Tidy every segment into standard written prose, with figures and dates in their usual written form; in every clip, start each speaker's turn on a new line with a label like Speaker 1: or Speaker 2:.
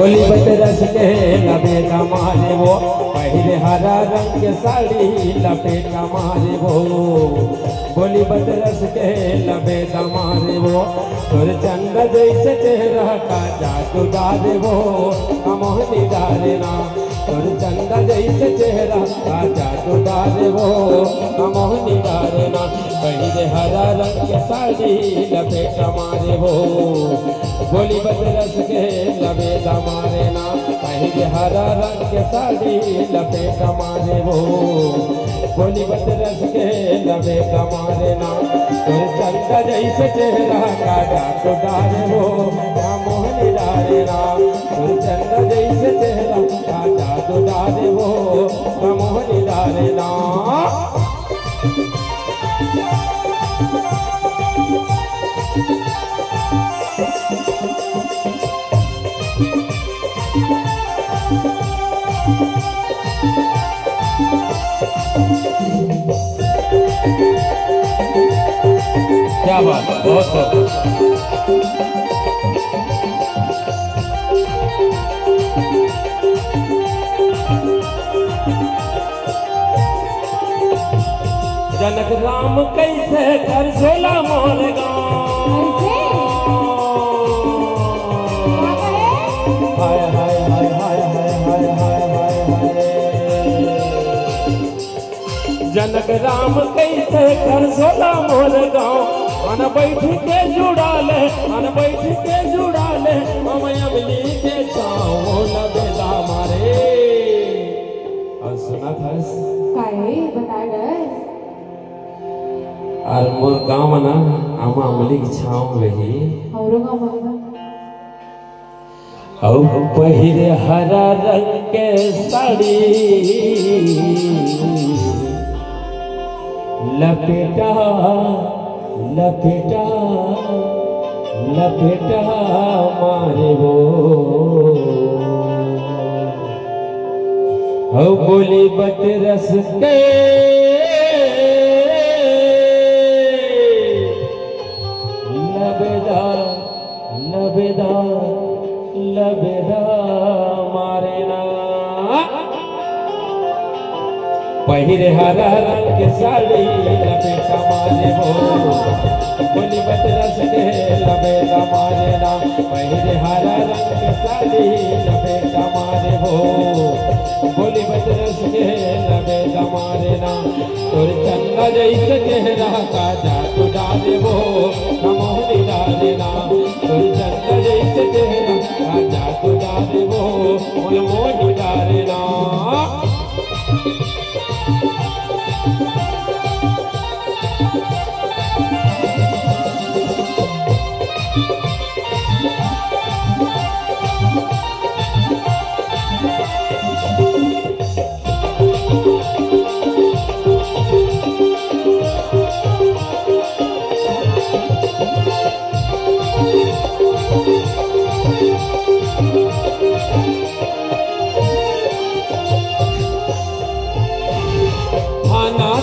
Speaker 1: बोली बदरस के लपेटा मारे वो पहले हरा रंग के साड़ी लपेटा मारे वो बोली बदरस के लपेटा मारे वो तोर चंद जैसे चेहरा का जादू डाले वो मोहनी डाले ना तोर चंद जैसे चेहरा का जादू डाले वो मोहनी डाले ना पहले हरा रंग के साड़ी लपेटा मारे वो बोली बदरस के लपेटा मारे ना पहले हरा रंग के साड़ी लपेटा मारे वो बोली बदरस के लपेटा मारे ना तोर चंदा जैसे चेहरा का जादू डाले वो मोहनी डाले ना तोर चंदा जैसे चेहरा का जादू डाले वो मोहनी डाले ना क्या बात बहुत जनक राम कैसे कर सोला मोर गाँव हाय हाय हाय हाय हाय हाय हाय हाय जनक राम कैसे कर सोला मोर गाँव अन बैठ के जुड़ा ले अन बैठ के जुड़ा ले मैं अमली के छाओ लबेदा मारे और सुना था
Speaker 2: काय बता गए
Speaker 1: और मोर गाँव ना आमा अमली की छाओ रही
Speaker 2: औरों का महीना
Speaker 1: औ पहिरे हरा रंग के साड़ी लपेटा लपेटा लपेटा मारे वो हो बोली बदरस के लबेदा लबेदा लबेदा मारे ना पहिरे हरा रंग के साड़ी लपेटा मारे वो बोली बदरस के लपेटा मारे ना पहिरे हरा रंग के साड़ी लपेटा मारे वो बोली बदरस के लपेटा मारे ना तोर चंदा जैसे चेहरा का जादू डाले वो मोहनी डाले ना तोर चंदा जैसे चेहरा का जादू डाले वो मोहनी डाले ना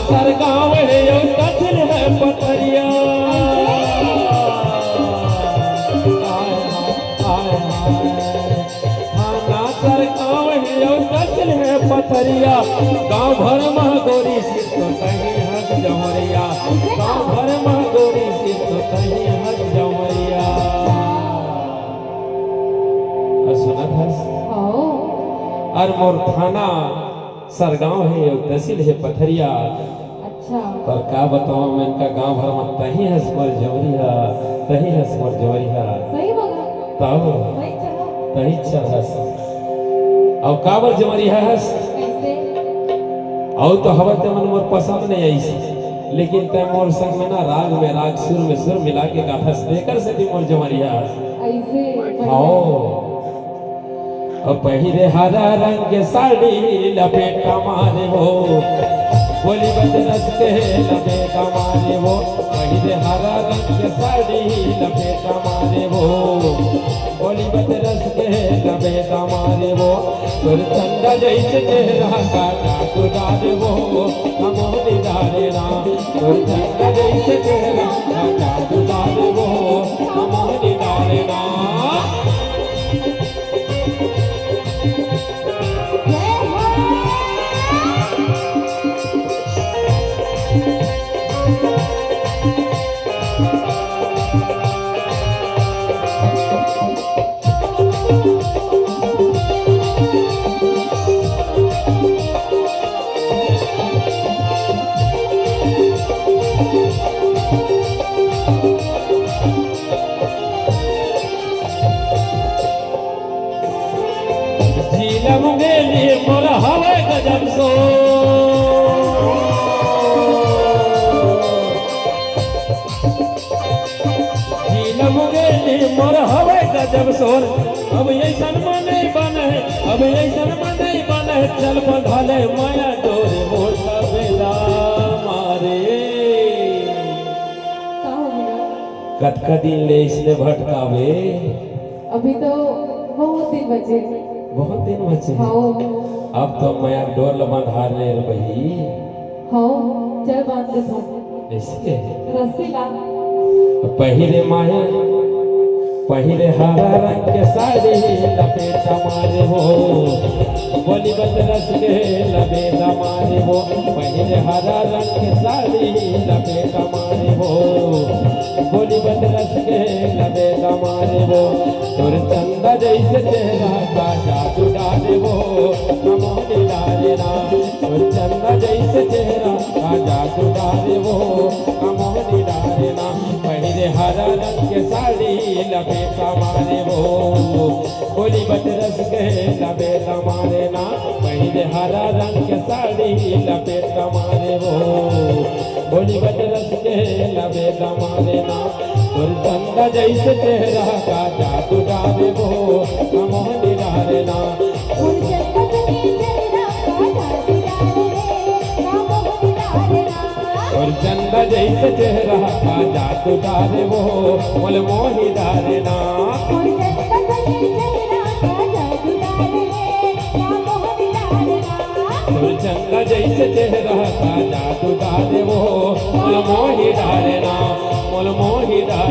Speaker 1: सरगाँव है कथिल है पथरिया थाना सरगाँव है कथिल है पथरिया गाँव भर में गोरी सिर्फ कहीं हक जमरिया गाँव भर में गोरी सिर्फ कहीं हक जमरिया सुना था और मोर थाना सरगाँव है तहसील है पथरिया
Speaker 2: अच्छा
Speaker 1: पर का बताओ मैं इनका गांव भर में तही है स्मर जवरिया तही है स्मर जवरिया
Speaker 2: सही बोला
Speaker 1: तब
Speaker 2: वही चलो
Speaker 1: तही चलस और काबर जवरिया है
Speaker 2: कैसे
Speaker 1: और तो हवा ते मन मोर पसंद नहीं आई लेकिन ते मोर संग में ना राग में सुर मिला के गाथा स्पीकर से भी मोर जवरिया
Speaker 2: ऐसे
Speaker 1: आओ और पहिरे हरा रंग के साड़ी लपेटा मारे वो बोली बदरस के लपेटा मारे वो पहिरे हरा रंग के साड़ी लपेटा मारे वो बोली बदरस के लपेटा मारे वो तोर चंदा जैसे चेहरा का जादू डाले वो मोहनी डाले ना तोर चंदा जैसे चेहरा का जादू डाले वो मोहनी डाले ना
Speaker 2: जय हो
Speaker 1: झीलम गेली मोर हवे गजब सो झीलम गेली मोर हवे गजब सोर अब ऐसन मने बने अब ऐसन मने बने चल बंधाले माया डोरे मोर बेदा मारे
Speaker 2: का हो गया?
Speaker 1: कतका दिन ले इसने भटकावे
Speaker 2: अभी तो बहुत दिन बचे
Speaker 1: बहुत दिन बचे
Speaker 2: हाँ
Speaker 1: अब तो माया डोर बंधार ले बही
Speaker 2: हाँ चल बांध दे सब
Speaker 1: ऐसे
Speaker 2: रस्सी ला
Speaker 1: पहिरे माया पहिरे हरा रंग के साड़ी लपेटा मारे हो बोली बदरस के लपेटा मारे हो पहिरे हरा रंग के साड़ी लपेटा मारे हो बोली बदरस के लपेटा मारे हो तोर चंदा जैसे चेहरा का जादू डाले हो कमोनी डाले ना तोर चंदा जैसे चेहरा का जादू डाले हो कमोनी डाले ना पहिरे हरा रंग के साड़ी लपेटा मारे हो बोली बदरस के लपेटा मारे ना पहिरे हरा रंग के साड़ी लपेटा मारे हो बोली बदरस के लपेटा मारे ना तोर चंदा जैसे चेहरा का जादू डाले हो कमोनी डाले ना
Speaker 2: उन जन्नत के चेहरा का जादू डाले ना मोहन डाले ना
Speaker 1: और चंदा जैसे चेहरा का जादू डाले वो मोल मोही डाले ना
Speaker 2: उन जन्नत के चेहरा का जादू डाले ना मोहन डाले ना
Speaker 1: और चंदा जैसे चेहरा का जादू डाले वो मोल मोही डाले ना मोल मोही डाले